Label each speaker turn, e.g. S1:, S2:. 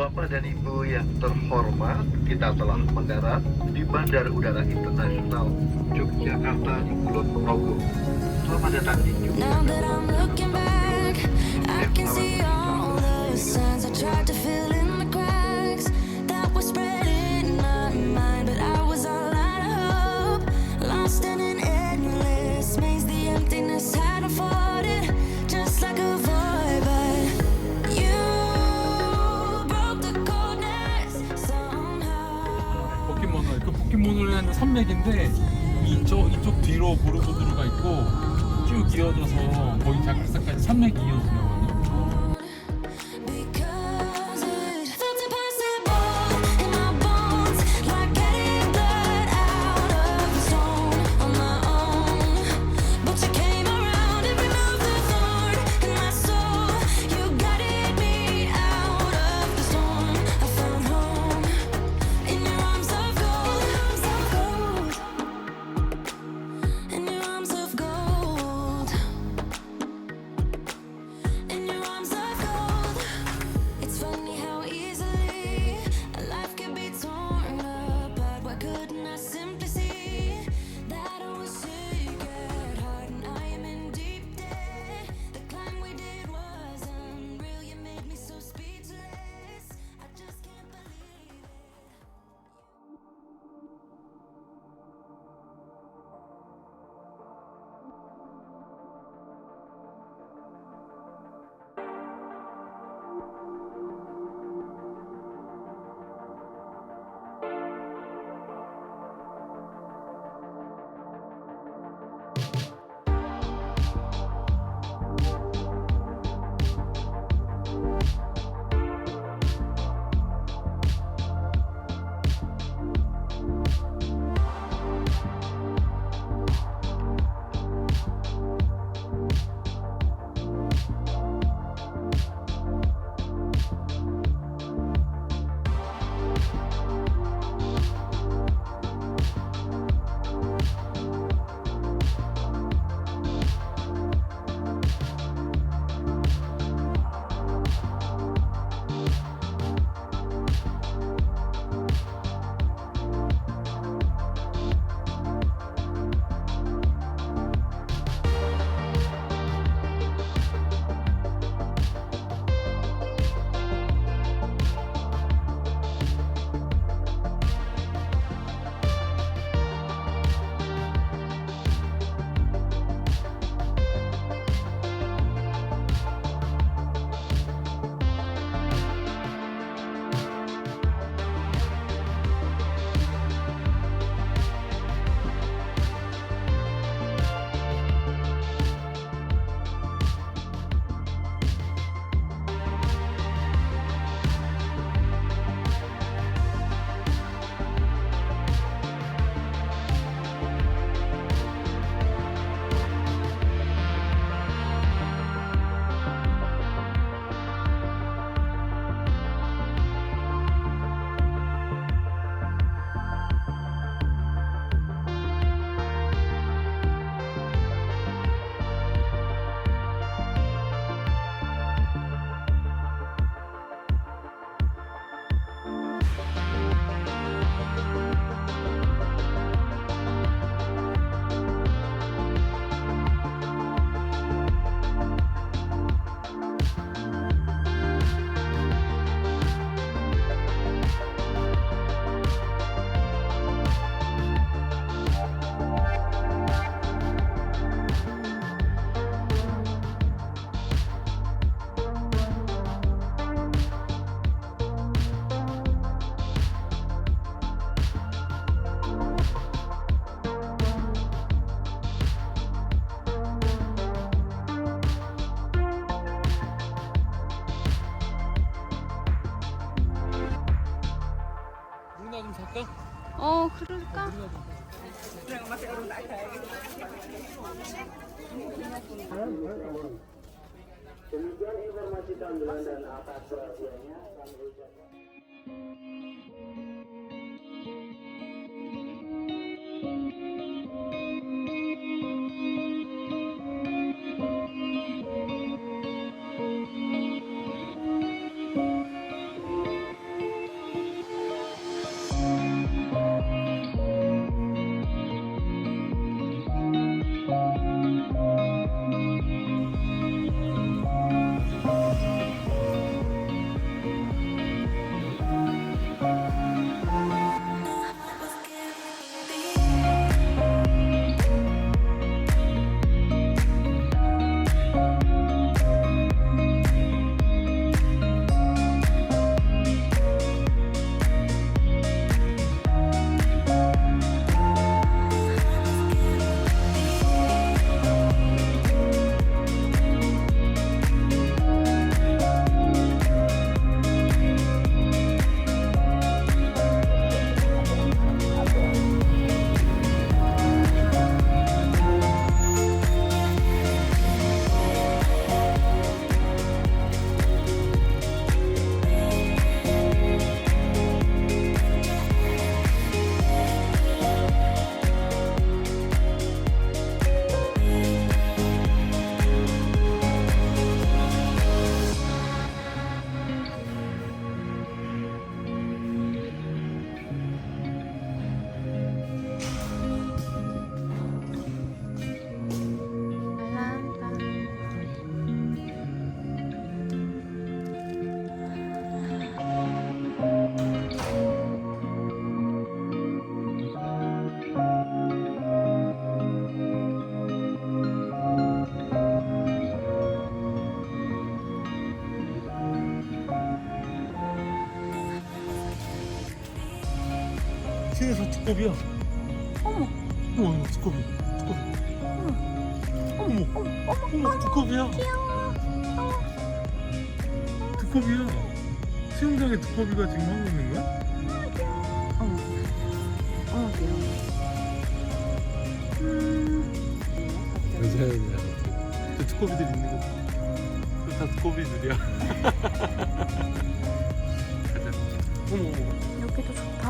S1: Bapak dan Ibu yang terhormat, kita telah mendarat di Bandar Udara Internasional Yogyakarta di Kulon Progo. Selamat datang di
S2: Now that I'm looking back, I can see all the signs I tried to fill in the cracks that were spread in my mind, but I was all out of hope, lost in an endless maze. The emptiness had unfolded just like a void, but you broke the coldness somehow.
S3: 포켓몬을 그 포켓몬을 하는 산맥인데 이쪽 뒤로 보르도드루가 있고 쭉 이어져서 거의 자kar사까지 산맥이 이어지거든요.
S2: Because it felt impossible in my bones, like getting blood out of the stone on my own. But you came around and removed the thorn in my soul. You guided me out of the storm. I found home in your arms of gold, in your arms of gold, in your arms of gold. It's funny how easily a life can be torn apart. Why couldn't I simply see that I was sick at heart and I am in deep debt? The climb we did was unreal. You made me so speechless. I just can't believe it.
S3: 물나 좀 살까?
S4: 그럴까?
S5: Demikian informasi tambahan dan atas perhatiannya kami ucapkan.
S3: 밑에서 두꺼비야.
S4: 어머.
S3: 어머, 두꺼비. 어머, 두꺼비야.
S4: 귀여워.
S3: 두꺼비야. 수영장에 두꺼비가 지금 하고 있는 거야?
S4: 귀여워.
S3: 괜찮아. 저 두꺼비들 있는 거 봐. 다 두꺼비들이야. 가자. 어머.
S4: 여기도 좋다.